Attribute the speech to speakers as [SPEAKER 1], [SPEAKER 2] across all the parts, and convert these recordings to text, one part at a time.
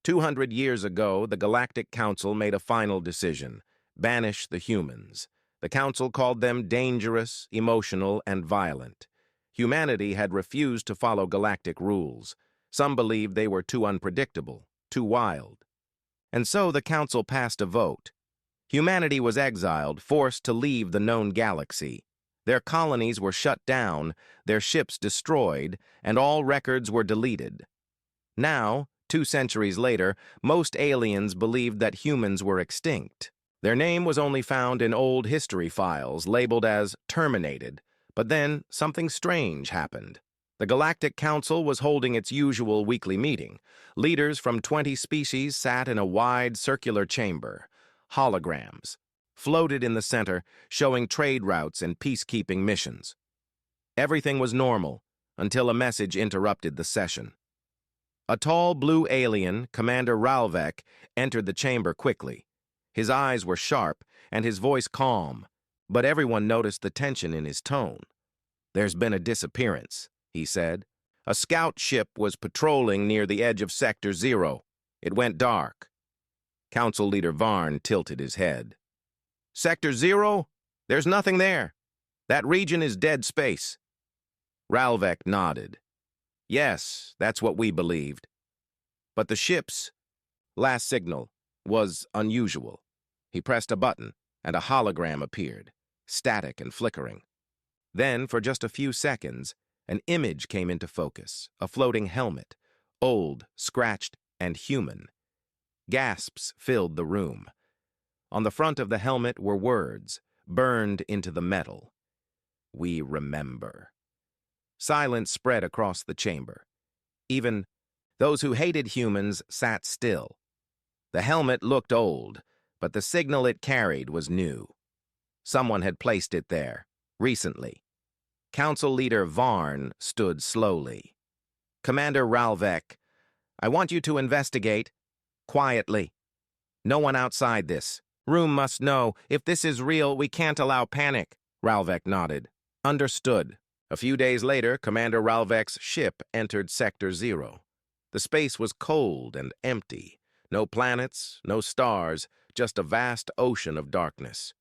[SPEAKER 1] 200 years ago, the Galactic Council made a final decision: banish the humans. The Council called them dangerous, emotional, and violent. Humanity had refused to follow galactic rules. Some believed they were too unpredictable, too wild. And so the Council passed a vote. Humanity was exiled, forced to leave the known galaxy. Their colonies were shut down, their ships destroyed, and all records were deleted. Now, 2 centuries later, most aliens believed that humans were extinct. Their name was only found in old history files labeled as terminated, but then something strange happened. The Galactic Council was holding its usual weekly meeting. Leaders from 20 species sat in a wide circular chamber. Holograms floated in the center, showing trade routes and peacekeeping missions. Everything was normal until a message interrupted the session. A tall blue alien, Commander Ralvek, entered the chamber quickly. His eyes were sharp and his voice calm, but everyone noticed the tension in his tone. "There's been a disappearance," he said. "A scout ship was patrolling near the edge of Sector 0. It went dark." Council Leader Varn tilted his head. "Sector 0? There's nothing there. That region is dead space." Ralvek nodded. "Yes, that's what we believed. But the ship's last signal was unusual." He pressed a button, and a hologram appeared, static and flickering. Then, for just a few seconds, an image came into focus, a floating helmet, old, scratched, and human. Gasps filled the room. On the front of the helmet were words, burned into the metal: "We remember." Silence spread across the chamber. Even those who hated humans sat still. The helmet looked old, but the signal it carried was new. Someone had placed it there, recently. Council Leader Varn stood slowly. "Commander Ralvek, I want you to investigate, quietly. No one outside this room must know. If this is real, we can't allow panic." Ralvek nodded. "Understood." A few days later, Commander Ralvek's ship entered Sector 0. The space was cold and empty. No planets, no stars, just a vast ocean of darkness.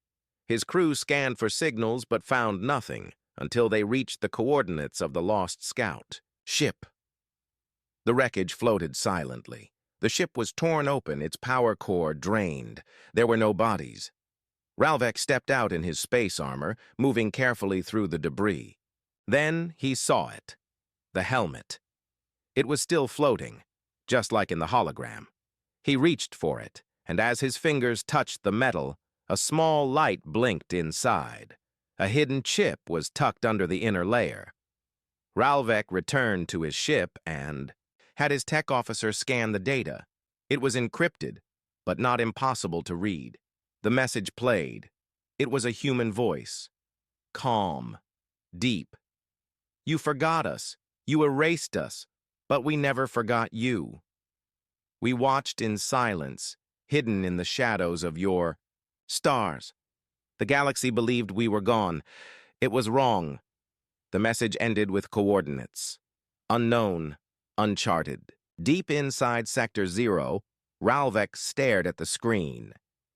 [SPEAKER 1] His crew scanned for signals but found nothing until they reached the coordinates of the lost scout ship. The wreckage floated silently. The ship was torn open, its power core drained. There were no bodies. Ralvek stepped out in his space armor, moving carefully through the debris. Then he saw it. The helmet. It was still floating, just like in the hologram. He reached for it, and as his fingers touched the metal, a small light blinked inside. A hidden chip was tucked under the inner layer. Ralvek returned to his ship and had his tech officer scan the data. It was encrypted, but not impossible to read. The message played. It was a human voice. Calm. Deep. "You forgot us. You erased us. But we never forgot you. We watched in silence, hidden in the shadows of your stars. The galaxy believed we were gone. It was wrong." The message ended with coordinates. Unknown, uncharted. Deep inside Sector 0, Ralvek stared at the screen.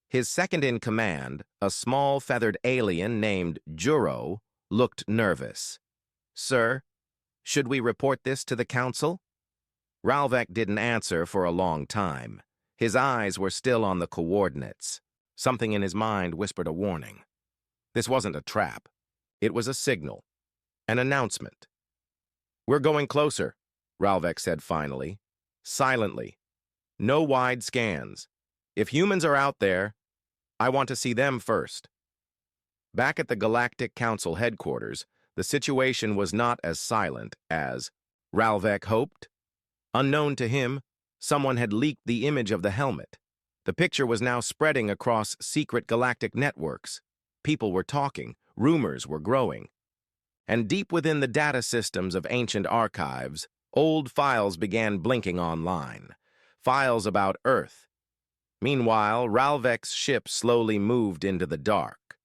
[SPEAKER 1] His second-in-command, a small feathered alien named Juro, looked nervous. "Sir, should we report this to the Council?" Ralvek didn't answer for a long time. His eyes were still on the coordinates. Something in his mind whispered a warning. This wasn't a trap. It was a signal. An announcement. "We're going closer," Ralvek said finally. Silently. "No wide scans. If humans are out there, I want to see them first." Back at the Galactic Council headquarters, the situation was not as silent as Ralvek hoped. Unknown to him, someone had leaked the image of the helmet. The picture was now spreading across secret galactic networks. People were talking, rumors were growing. And deep within the data systems of ancient archives, old files began blinking online. Files about Earth. Meanwhile, Ralvek's ship slowly moved into the dark.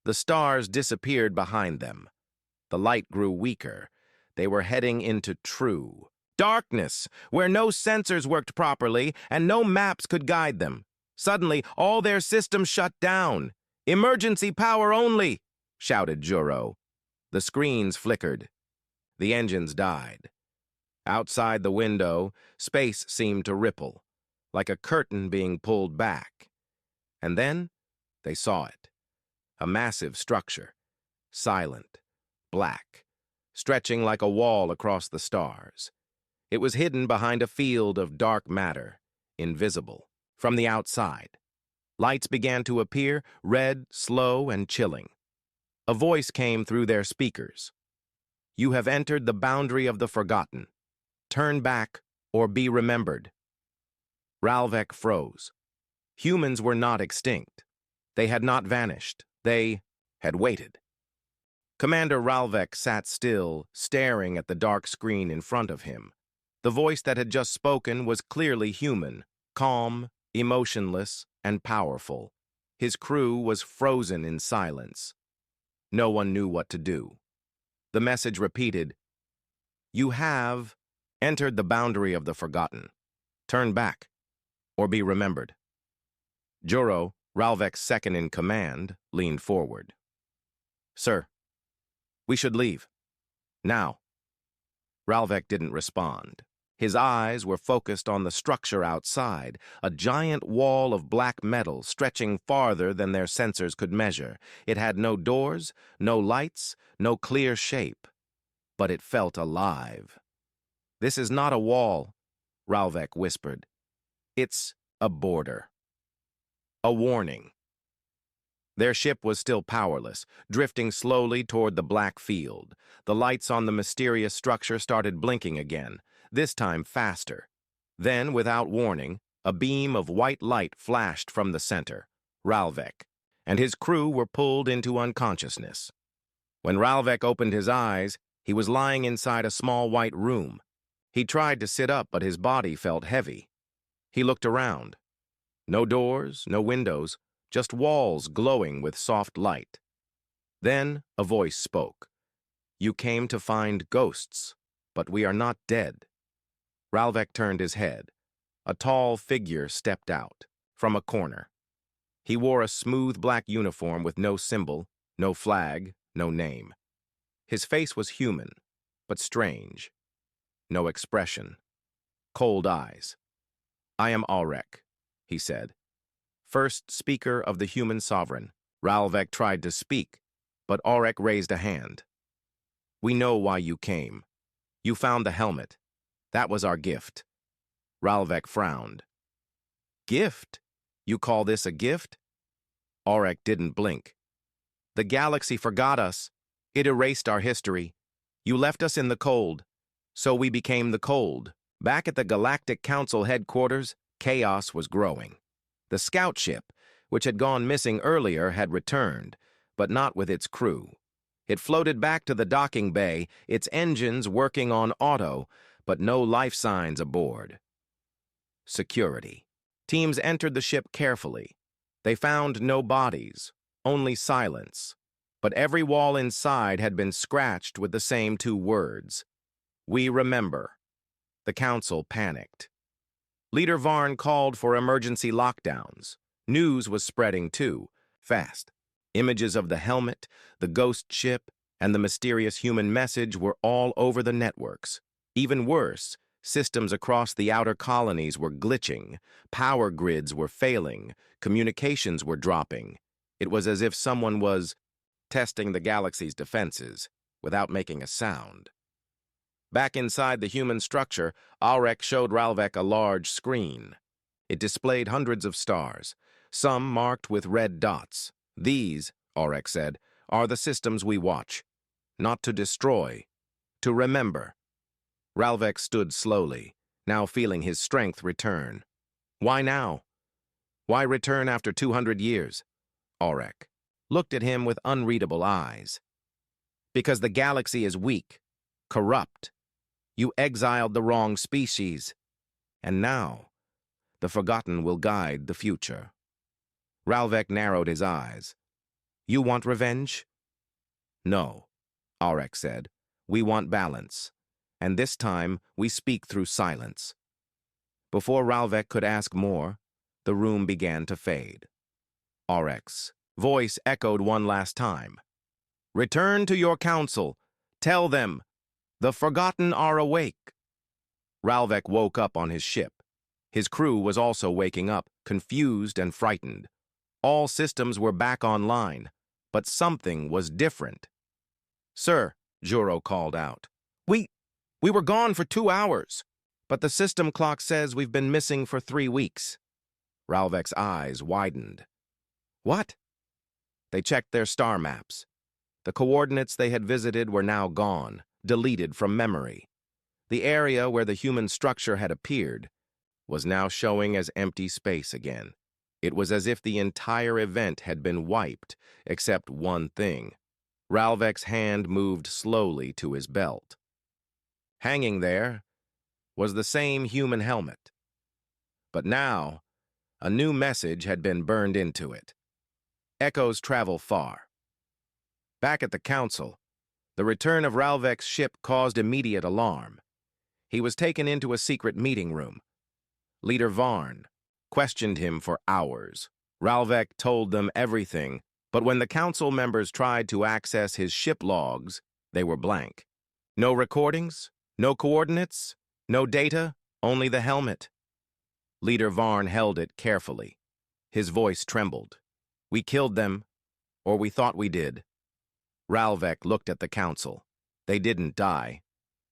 [SPEAKER 1] The stars disappeared behind them. The light grew weaker. They were heading into true, Darkness, where no sensors worked properly and no maps could guide them. Suddenly, all their systems shut down. "Emergency power only," shouted Juro. The screens flickered. The engines died. Outside the window, space seemed to ripple, like a curtain being pulled back. And then they saw it. A massive structure, silent, black, stretching like a wall across the stars. It was hidden behind a field of dark matter, invisible. From the outside, lights began to appear, red, slow, and chilling. A voice came through their speakers. "You have entered the boundary of the forgotten. Turn back or be remembered." Ralvek froze. Humans were not extinct. They had not vanished. They had waited. Commander Ralvek sat still, staring at the dark screen in front of him. The voice that had just spoken was clearly human, calm, emotionless, and powerful. His crew was frozen in silence. No one knew what to do. The message repeated, "You have entered the boundary of the forgotten. Turn back, or be remembered." Juro, Ralvek's second in command, leaned forward. "Sir, we should leave. Now." Ralvek didn't respond. His eyes were focused on the structure outside, a giant wall of black metal stretching farther than their sensors could measure. It had no doors, no lights, no clear shape, but it felt alive. "This is not a wall," Ralvek whispered. "It's a border." A warning. Their ship was still powerless, drifting slowly toward the black field. The lights on the mysterious structure started blinking again, this time faster. Then, without warning, a beam of white light flashed from the center, Ralvek, and his crew were pulled into unconsciousness. When Ralvek opened his eyes, he was lying inside a small white room. He tried to sit up, but his body felt heavy. He looked around. No doors, no windows, just walls glowing with soft light. Then a voice spoke. "You came to find ghosts, but we are not dead." Ralvek turned his head. A tall figure stepped out from a corner. He wore a smooth black uniform with no symbol, no flag, no name. His face was human, but strange. No expression. Cold eyes. "I am Aurek," he said. "First speaker of the human sovereign." Ralvek tried to speak, but Aurek raised a hand. "We know why you came. You found the helmet. That was our gift." Ralvek frowned. "Gift? You call this a gift?" Aurek didn't blink. "The galaxy forgot us. It erased our history. You left us in the cold, so we became the cold." Back at the Galactic Council headquarters, chaos was growing. The scout ship, which had gone missing earlier, had returned, but not with its crew. It floated back to the docking bay, its engines working on auto, but no life signs aboard. Security. Teams entered the ship carefully. They found no bodies, only silence. But every wall inside had been scratched with the same two words: "We remember." The council panicked. Leader Varn called for emergency lockdowns. News was spreading too, fast. Images of the helmet, the ghost ship, and the mysterious human message were all over the networks. Even worse, systems across the outer colonies were glitching, power grids were failing, communications were dropping. It was as if someone was testing the galaxy's defenses without making a sound. Back inside the human structure, Aurek showed Ralvek a large screen. It displayed hundreds of stars, some marked with red dots. "These," Aurek said, "are the systems we watch. Not to destroy, to remember." Ralvek stood slowly, now feeling his strength return. "Why now? Why return after 200 years? Aurek looked at him with unreadable eyes. "Because the galaxy is weak, corrupt. You exiled the wrong species. And now, the forgotten will guide the future." Ralvek narrowed his eyes. "You want revenge?" "No," Aurek said. "We want balance. and this time we speak through silence." Before Ralvek could ask more, the room began to fade. Aurek's voice echoed one last time. "Return to your council. Tell them, the forgotten are awake." Ralvek woke up on his ship. His crew was also waking up, confused and frightened. All systems were back online, but something was different. "Sir," Juro called out, We were gone for 2 hours, but the system clock says we've been missing for 3 weeks." Ralvek's eyes widened. "What?" They checked their star maps. The coordinates they had visited were now gone, deleted from memory. The area where the human structure had appeared was now showing as empty space again. It was as if the entire event had been wiped, except one thing. Ralvek's hand moved slowly to his belt. Hanging there was the same human helmet. But now, a new message had been burned into it. Echoes travel far. Back at the council, the return of Ralvek's ship caused immediate alarm. He was taken into a secret meeting room. Leader Varn questioned him for hours. Ralvek told them everything, but when the council members tried to access his ship logs, they were blank. No recordings, no coordinates, no data, only the helmet. Leader Varn held it carefully. His voice trembled. "We killed them, or we thought we did." Ralvek looked at the council. They didn't die.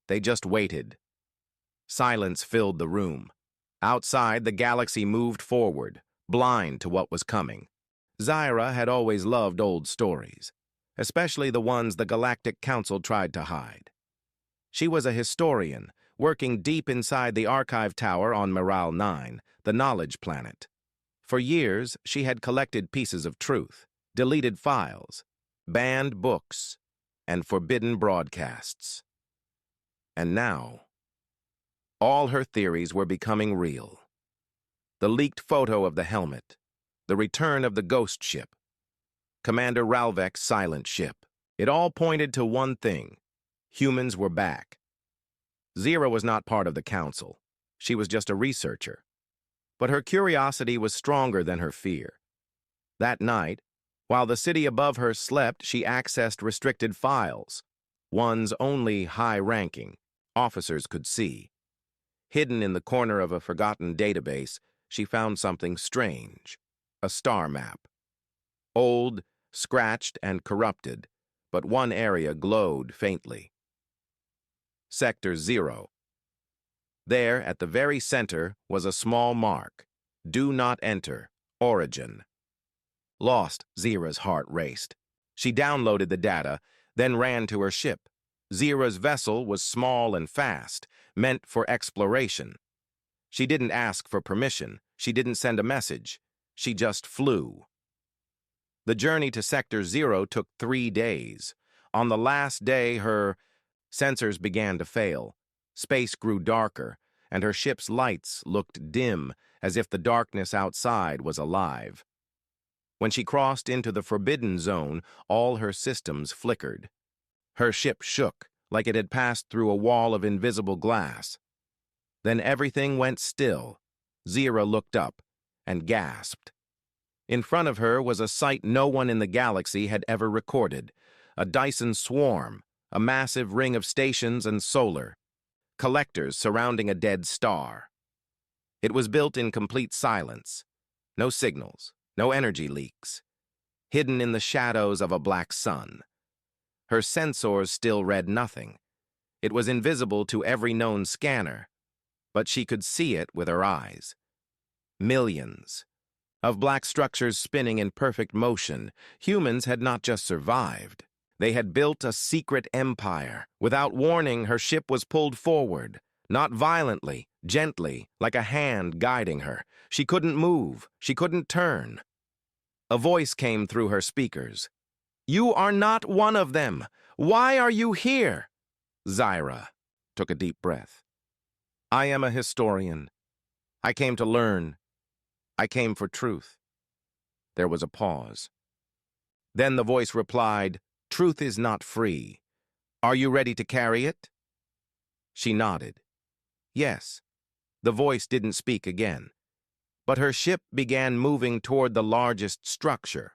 [SPEAKER 1] They just waited. Silence filled the room. Outside, the galaxy moved forward, blind to what was coming. Zyra had always loved old stories, especially the ones the Galactic Council tried to hide. She was a historian, working deep inside the archive tower on Miral 9, the knowledge planet. For years, she had collected pieces of truth, deleted files, banned books, and forbidden broadcasts. And now, all her theories were becoming real. The leaked photo of the helmet, the return of the ghost ship, Commander Ralvek's silent ship. It all pointed to one thing: humans were back. Zyra was not part of the council. She was just a researcher. But her curiosity was stronger than her fear. That night, while the city above her slept, she accessed restricted files, ones only high-ranking officers could see. Hidden in the corner of a forgotten database, she found something strange: a star map. Old, scratched, and corrupted, but one area glowed faintly. Sector 0. There, at the very center, was a small mark: "Do not enter. Origin." Lost, Zyra's heart raced. She downloaded the data, then ran to her ship. Zyra's vessel was small and fast, meant for exploration. She didn't ask for permission. She didn't send a message. She just flew. The journey to Sector 0 took 3 days. On the last day, her sensors began to fail. Space grew darker, and her ship's lights looked dim, as if the darkness outside was alive. When she crossed into the Forbidden Zone, all her systems flickered. Her ship shook, like it had passed through a wall of invisible glass. Then everything went still. Zyra looked up and gasped. In front of her was a sight no one in the galaxy had ever recorded: a Dyson swarm, a massive ring of stations and solar, collectors surrounding a dead star. It was built in complete silence. No signals, no energy leaks. Hidden in the shadows of a black sun. Her sensors still read nothing. It was invisible to every known scanner, but she could see it with her eyes. Millions of black structures spinning in perfect motion. Humans had not just survived. They had built a secret empire. Without warning, her ship was pulled forward. Not violently, gently, like a hand guiding her. She couldn't move. She couldn't turn. A voice came through her speakers. "You are not one of them. Why are you here?" Zyra took a deep breath. "I am a historian. I came to learn. I came for truth." There was a pause. Then the voice replied, "Truth is not free. Are you ready to carry it?" She nodded. Yes. The voice didn't speak again. But her ship began moving toward the largest structure,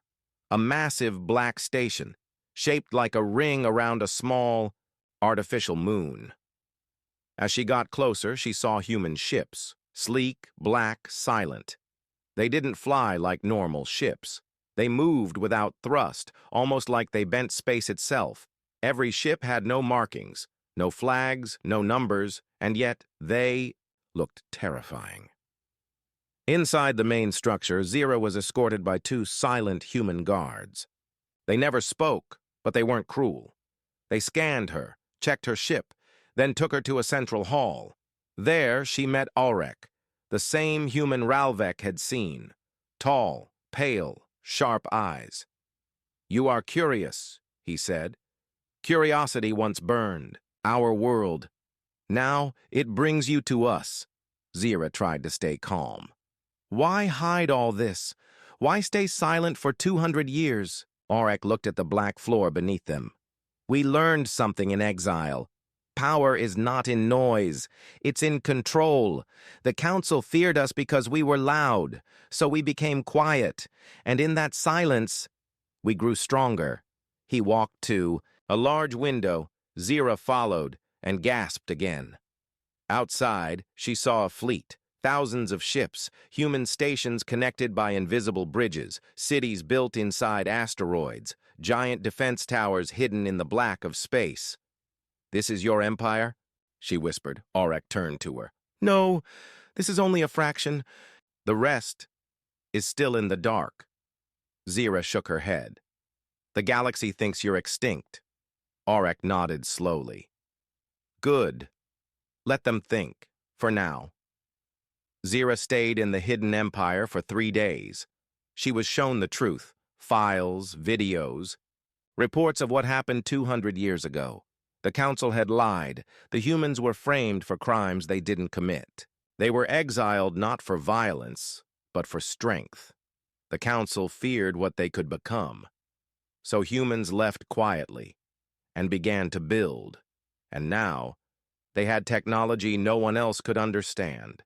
[SPEAKER 1] a massive black station, shaped like a ring around a small, artificial moon. As she got closer, she saw human ships, sleek, black, silent. They didn't fly like normal ships. They moved without thrust, almost like they bent space itself. Every ship had no markings, no flags, no numbers, and yet they looked terrifying. Inside the main structure, Zira was escorted by two silent human guards. They never spoke, but they weren't cruel. They scanned her, checked her ship, then took her to a central hall. There she met Ulrich, the same human Ralvek had seen. Tall, pale, sharp eyes. "You are curious," he said. "Curiosity once burned our world. Now it brings you to us." Zira tried to stay calm. "Why hide all this? Why stay silent for 200 years? Ulrich looked at the black floor beneath them. "We learned something in exile. Power is not in noise. It's in control. The council feared us because we were loud, so we became quiet. And in that silence, we grew stronger." He walked to a large window. Zira followed and gasped again. Outside, she saw a fleet. Thousands of ships, human stations connected by invisible bridges, cities built inside asteroids, giant defense towers hidden in the black of space. "This is your empire?" she whispered. Ulrich turned to her. "No, this is only a fraction. The rest is still in the dark." Zira shook her head. "The galaxy thinks you're extinct." Ulrich nodded slowly. "Good. Let them think, for now." Zira stayed in the hidden empire for 3 days. She was shown the truth, files, videos, reports of what happened 200 years ago. The council had lied. The humans were framed for crimes they didn't commit. They were exiled not for violence, but for strength. The council feared what they could become. So humans left quietly and began to build. And now, they had technology no one else could understand.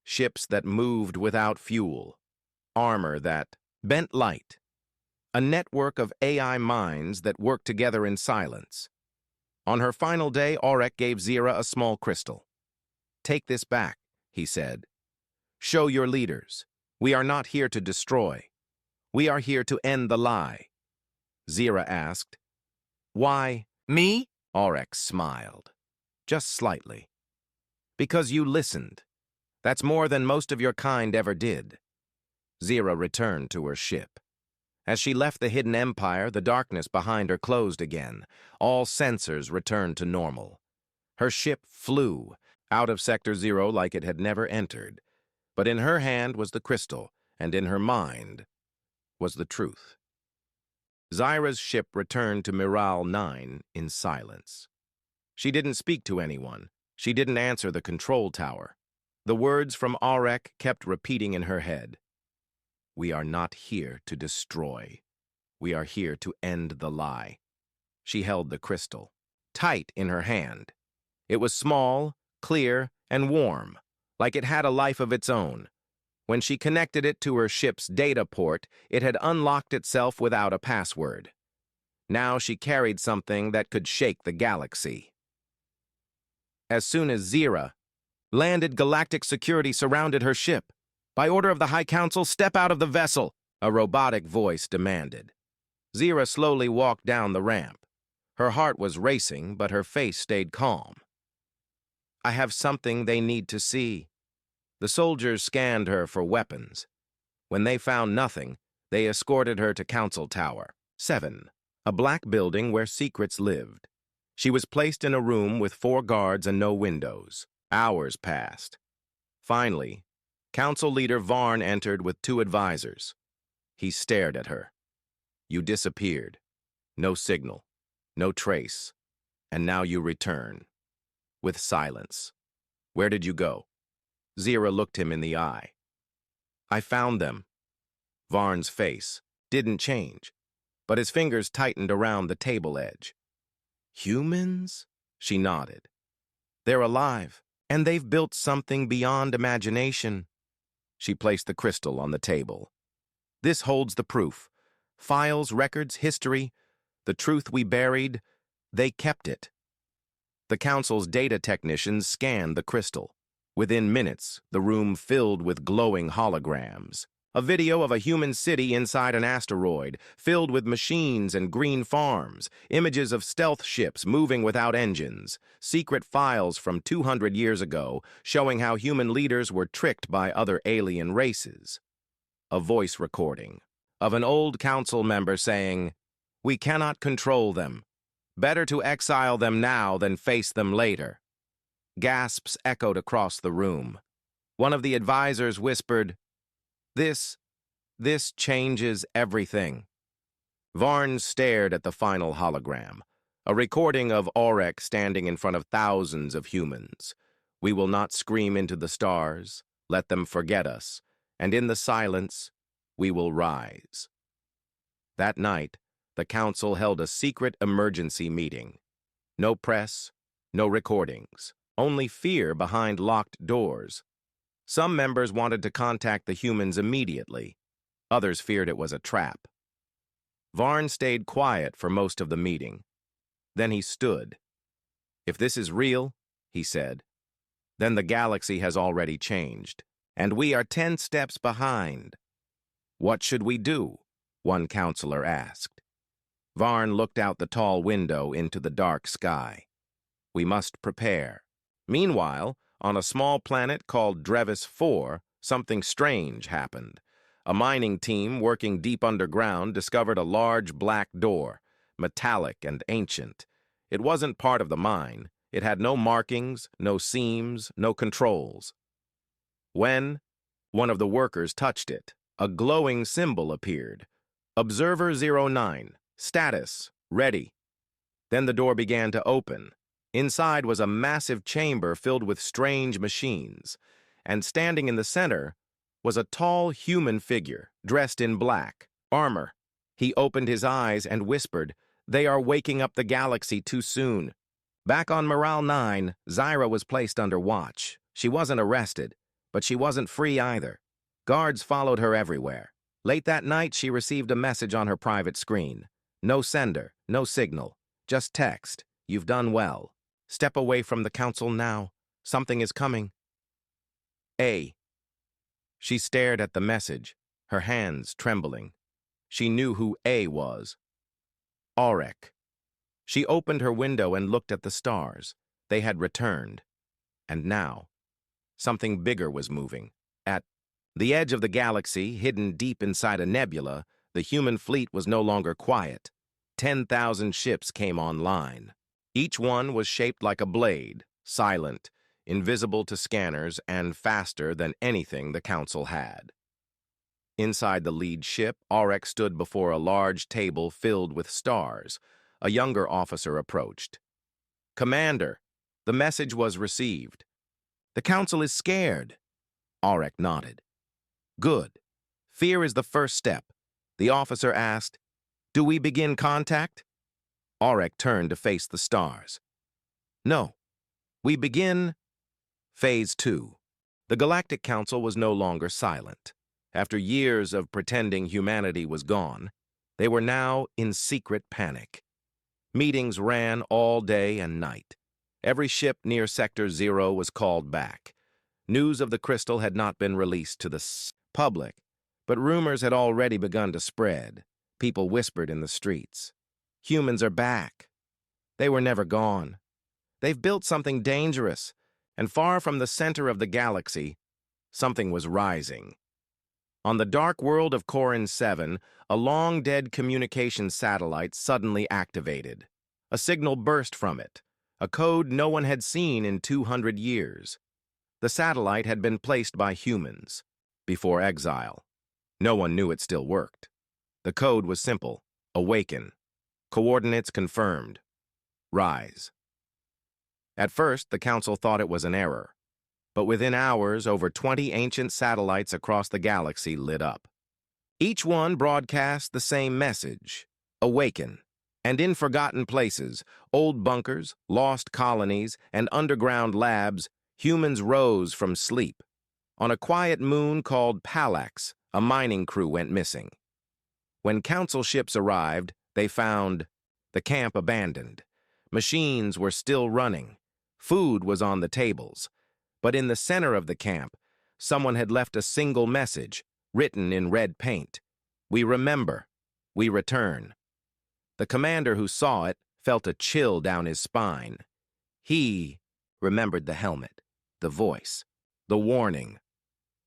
[SPEAKER 1] Ships that moved without fuel, armor that bent light, a network of AI minds that worked together in silence. On her final day, Ulrich gave Zira a small crystal. "Take this back," he said. "Show your leaders. We are not here to destroy. We are here to end the lie." Zira asked, "Why me?" Ulrich smiled, just slightly. "Because you listened. That's more than most of your kind ever did." Zira returned to her ship. As she left the hidden empire, the darkness behind her closed again. All sensors returned to normal. Her ship flew out of Sector 0 like it had never entered. But in her hand was the crystal, and in her mind was the truth. Zira's ship returned to Miral 9 in silence. She didn't speak to anyone. She didn't answer the control tower. The words from Ulrich kept repeating in her head. "We are not here to destroy. We are here to end the lie." She held the crystal, tight in her hand. It was small, clear, and warm, like it had a life of its own. When she connected it to her ship's data port, it had unlocked itself without a password. Now she carried something that could shake the galaxy. As soon as Zira landed, Galactic security surrounded her ship. "By order of the High Council, step out of the vessel," a robotic voice demanded. Zira slowly walked down the ramp. Her heart was racing, but her face stayed calm. "I have something they need to see." The soldiers scanned her for weapons. When they found nothing, they escorted her to Council Tower 7, a black building where secrets lived. She was placed in a room with 4 guards and no windows. Hours passed. Finally, Council Leader Varn entered with 2 advisors. He stared at her. "You disappeared. No signal, no trace. And now you return." With silence. "Where did you go?" Zira looked him in the eye. "I found them." Varn's face didn't change, but his fingers tightened around the table edge. "Humans?" She nodded. They're alive, and they've built something beyond imagination. She placed the crystal on the table. This holds the proof. Files, records, history, the truth we buried, they kept it. The council's data technicians scanned the crystal. Within minutes, the room filled with glowing holograms. A video of a human city inside an asteroid, filled with machines and green farms, images of stealth ships moving without engines, secret files from 200 years ago showing how human leaders were tricked by other alien races. A voice recording of an old council member saying, "We cannot control them. Better to exile them now than face them later." Gasps echoed across the room. One of the advisors whispered, This changes everything." Varn stared at the final hologram, a recording of Aurek standing in front of thousands of humans. "We will not scream into the stars, let them forget us, and in the silence, we will rise." That night, the council held a secret emergency meeting. No press, no recordings, only fear behind locked doors. Some members wanted to contact the humans immediately. Others feared it was a trap. Varn stayed quiet for most of the meeting. Then he stood. "If this is real," he said, "then the galaxy has already changed, and we are 10 steps behind." "What should we do?" one counselor asked. Varn looked out the tall window into the dark sky. "We must prepare." Meanwhile, on a small planet called Drevis 4, something strange happened. A mining team working deep underground discovered a large black door, metallic and ancient. It wasn't part of the mine. It had no markings, no seams, no controls. When one of the workers touched it, a glowing symbol appeared. "Observer 09, status, ready." Then the door began to open. Inside was a massive chamber filled with strange machines, and standing in the center was a tall human figure, dressed in black armor. He opened his eyes and whispered, "They are waking up the galaxy too soon." Back on Moral 9, Zyra was placed under watch. She wasn't arrested, but she wasn't free either. Guards followed her everywhere. Late that night, she received a message on her private screen. "No sender, no signal, just text. You've done well. Step away from the council now. Something is coming." A. She stared at the message, her hands trembling. She knew who A was. Aurek. She opened her window and looked at the stars. They had returned. And now, something bigger was moving. At the edge of the galaxy, hidden deep inside a nebula, the human fleet was no longer quiet. 10,000 ships came online. Each one was shaped like a blade, silent, invisible to scanners, and faster than anything the council had. Inside the lead ship, Aurek stood before a large table filled with stars. A younger officer approached. "Commander, the message was received." "The council is scared." Aurek nodded. "Good. Fear is the first step." The officer asked, "Do we begin contact?" Aurek turned to face the stars. "No. We begin Phase 2. The Galactic Council was no longer silent. After years of pretending humanity was gone, they were now in secret panic. Meetings ran all day and night. Every ship near Sector 0 was called back. News of the crystal had not been released to the public, but rumors had already begun to spread. People whispered in the streets. "Humans are back. They were never gone. They've built something dangerous, and far from the center of the galaxy, something was rising." On the dark world of Corin 7, a long-dead communications satellite suddenly activated. A signal burst from it, a code no one had seen in 200 years. The satellite had been placed by humans, before exile. No one knew it still worked. The code was simple: awaken. Coordinates confirmed. Rise. At first, the council thought it was an error. But within hours, over 20 ancient satellites across the galaxy lit up. Each one broadcast the same message: awaken. And in forgotten places, old bunkers, lost colonies, and underground labs, humans rose from sleep. On a quiet moon called Palax, a mining crew went missing. When council ships arrived, they found the camp abandoned. Machines were still running. Food was on the tables. But in the center of the camp, someone had left a single message, written in red paint. We remember. We return. The commander who saw it felt a chill down his spine. He remembered the helmet, the voice, the warning.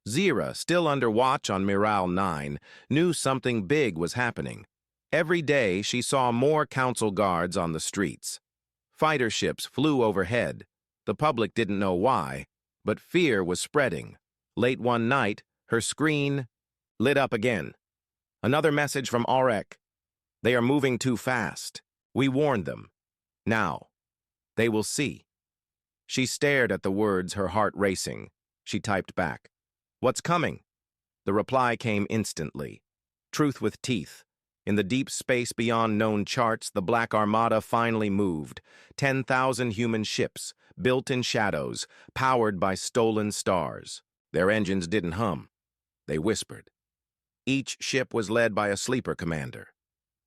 [SPEAKER 1] Zira, still under watch on Miral 9, knew something big was happening. Every day she saw more council guards on the streets. Fighter ships flew overhead. The public didn't know why, but fear was spreading. Late one night, her screen lit up again. Another message from Aurek. They are moving too fast. We warned them. Now, they will see. She stared at the words, her heart racing. She typed back. What's coming? The reply came instantly. Truth with teeth. In the deep space beyond known charts, the Black Armada finally moved. 10,000 human ships, built in shadows, powered by stolen stars. Their engines didn't hum. They whispered. Each ship was led by a sleeper commander.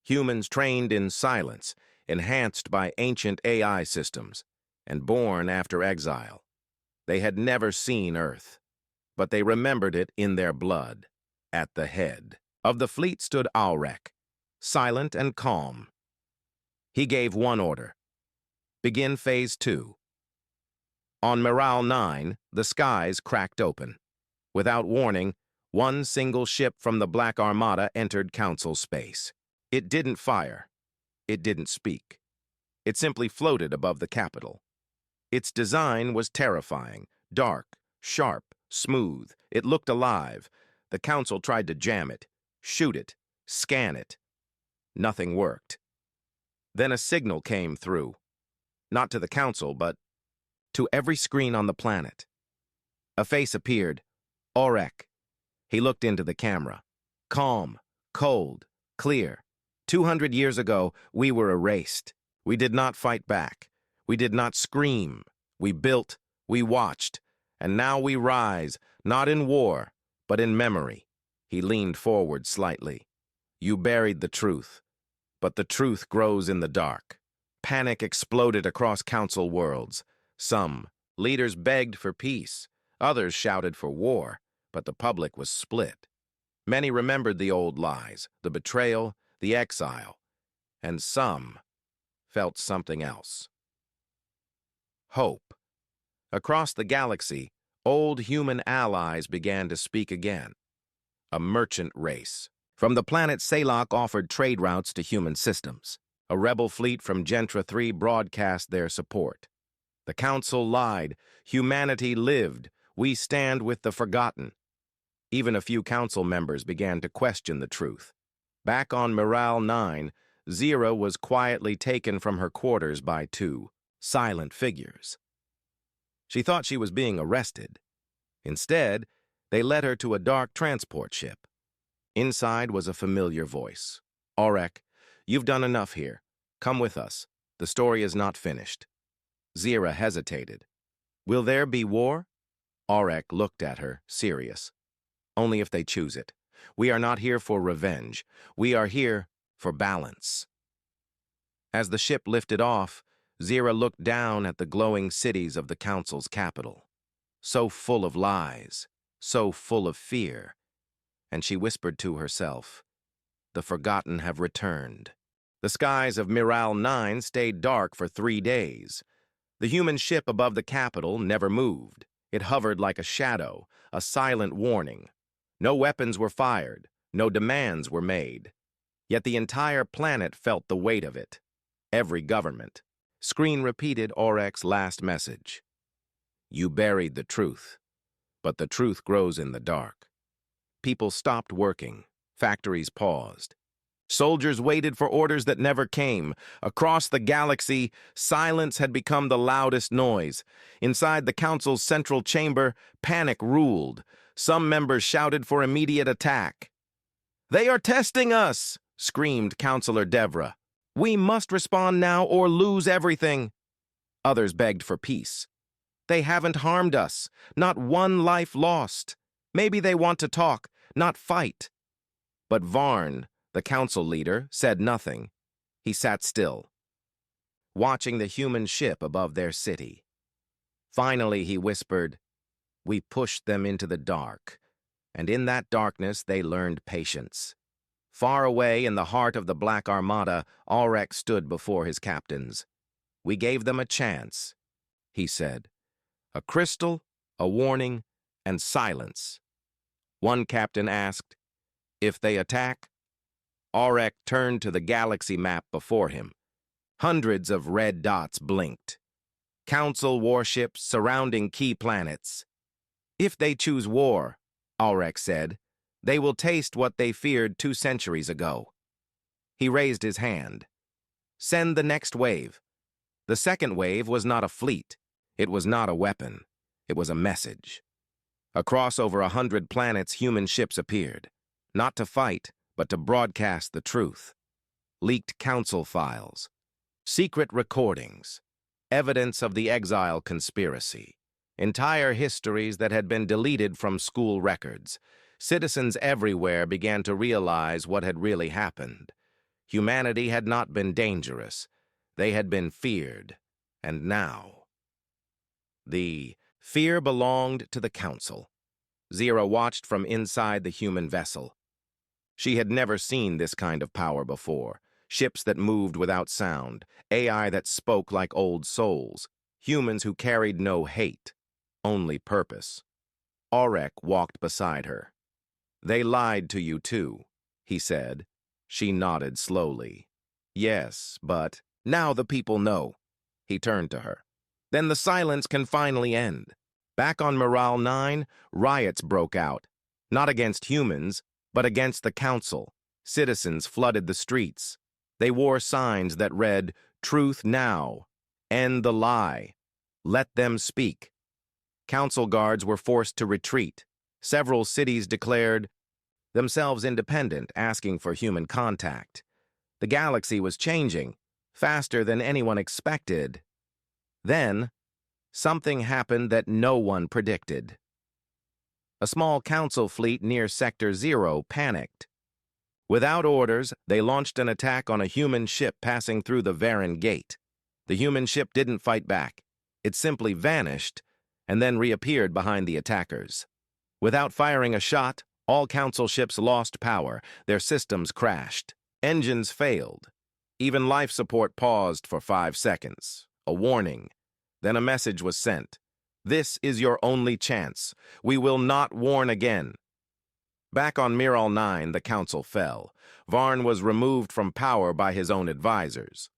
[SPEAKER 1] Humans trained in silence, enhanced by ancient AI systems, and born after exile. They had never seen Earth, but they remembered it in their blood. At the head of the fleet stood Aurek, silent and calm. He gave one order. Begin Phase 2. On Miral 9, the skies cracked open. Without warning, one single ship from the Black Armada entered Council space. It didn't fire. It didn't speak. It simply floated above the capital. Its design was terrifying, dark, sharp, smooth. It looked alive. The Council tried to jam it, shoot it, scan it. Nothing worked. Then a signal came through. Not to the Council, but to every screen on the planet. A face appeared. Aurek. He looked into the camera. Calm, cold, clear. 200 years ago, we were erased. We did not fight back. We did not scream. We built, we watched. And now we rise, not in war, but in memory. He leaned forward slightly. You buried the truth, but the truth grows in the dark. Panic exploded across Council worlds. Some leaders begged for peace. Others shouted for war, but the public was split. Many remembered the old lies, the betrayal, the exile, and some felt something else. Hope. Across the galaxy, old human allies began to speak again. A merchant race from the planet Salok offered trade routes to human systems. A rebel fleet from Gentra 3 broadcast their support. The Council lied. Humanity lived. We stand with the forgotten. Even a few Council members began to question the truth. Back on Miral 9, Zira was quietly taken from her quarters by two silent figures. She thought she was being arrested. Instead, they led her to a dark transport ship. Inside was a familiar voice. Aurek, you've done enough here. Come with us. The story is not finished. Zira hesitated. Will there be war? Aurek looked at her, serious. Only if they choose it. We are not here for revenge. We are here for balance. As the ship lifted off, Zira looked down at the glowing cities of the Council's capital. So full of lies, so full of fear. And she whispered to herself, the forgotten have returned. The skies of Miral 9 stayed dark for 3 days. The human ship above the capital never moved. It hovered like a shadow, a silent warning. No weapons were fired, no demands were made. Yet the entire planet felt the weight of it. Every government. Screen repeated Aurek's last message. You buried the truth, but the truth grows in the dark. People stopped working. Factories paused. Soldiers waited for orders that never came. Across the galaxy, silence had become the loudest noise. Inside the Council's central chamber, panic ruled. Some members shouted for immediate attack. They are testing us, screamed Councillor Devra. We must respond now or lose everything. Others begged for peace. They haven't harmed us. Not one life lost. Maybe they want to talk, not fight. But Varn, the council leader, said nothing. He sat still, watching the human ship above their city. Finally, he whispered, "We pushed them into the dark, and in that darkness they learned patience." Far away in the heart of the Black Armada, Ulrich stood before his captains. "We gave them a chance," he said. "A crystal, a warning, and silence." One captain asked, "If they attack?" Ulrich turned to the galaxy map before him. Hundreds of red dots blinked. Council warships surrounding key planets. "If they choose war," Ulrich said, "they will taste what they feared 2 centuries ago." He raised his hand. "Send the next wave." The second wave was not a fleet. It was not a weapon. It was a message. Across over 100 planets, human ships appeared. Not to fight, but to broadcast the truth. Leaked council files. Secret recordings. Evidence of the exile conspiracy. Entire histories that had been deleted from school records. Citizens everywhere began to realize what had really happened. Humanity had not been dangerous. They had been feared. And now... The fear belonged to the council. Zira watched from inside the human vessel. She had never seen this kind of power before. Ships that moved without sound, AI that spoke like old souls, humans who carried no hate, only purpose. Ulrich walked beside her. "They lied to you too," he said. She nodded slowly. "Yes, but now the people know." He turned to her. "Then the silence can finally end." Back on Miral 9, riots broke out. Not against humans, but against the council. Citizens flooded the streets. They wore signs that read, "Truth now. End the lie. Let them speak." Council guards were forced to retreat. Several cities declared themselves independent, asking for human contact. The galaxy was changing, faster than anyone expected. Then, something happened that no one predicted. A small council fleet near Sector 0 panicked. Without orders, they launched an attack on a human ship passing through the Varan Gate. The human ship didn't fight back. It simply vanished and then reappeared behind the attackers. Without firing a shot, all council ships lost power. Their systems crashed. Engines failed. Even life support paused for 5 seconds. A warning. Then a message was sent. "This is your only chance. We will not warn again." Back on Miral 9, the council fell. Varn was removed from power by his own advisors.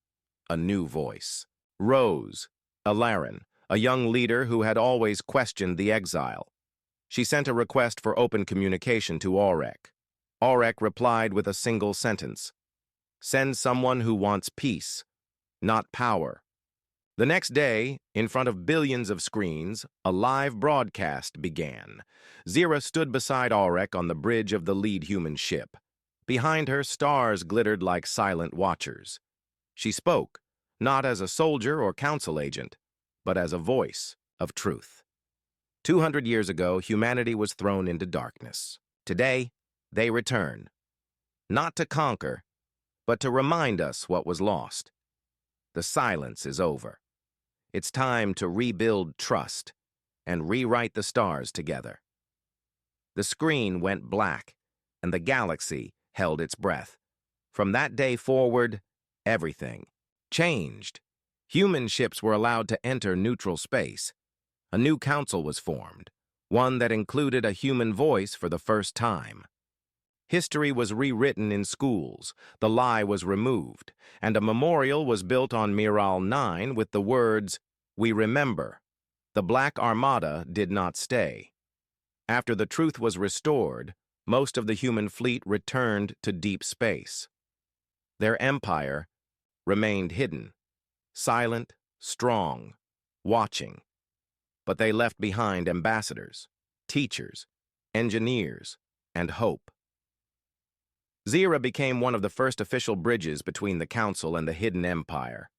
[SPEAKER 1] A new voice. Rose, Alarin, a young leader who had always questioned the exile. She sent a request for open communication to Ulrich. Ulrich replied with a single sentence. "Send someone who wants peace, not power." The next day, in front of billions of screens, a live broadcast began. Zira stood beside Ulrich on the bridge of the lead human ship. Behind her, stars glittered like silent watchers. She spoke, not as a soldier or council agent, but as a voice of truth. 200 years ago, humanity was thrown into darkness. Today, they return. Not to conquer, but to remind us what was lost. The silence is over. It's time to rebuild trust and rewrite the stars together. The screen went black, and the galaxy held its breath. From that day forward, everything changed. Human ships were allowed to enter neutral space. A new council was formed, one that included a human voice for the first time. History was rewritten in schools, the lie was removed, and a memorial was built on Miral 9 with the words, "We remember." The Black Armada did not stay. After the truth was restored, most of the human fleet returned to deep space. Their empire remained hidden, silent, strong, watching. But they left behind ambassadors, teachers, engineers, and hope. Zira became one of the first official bridges between the Council and the Hidden Empire.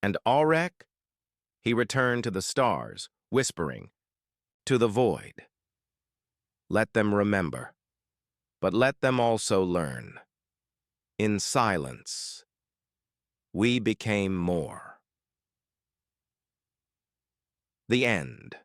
[SPEAKER 1] And Aurek? He returned to the stars, whispering, "To the void. Let them remember, but let them also learn. In silence, we became more." The end.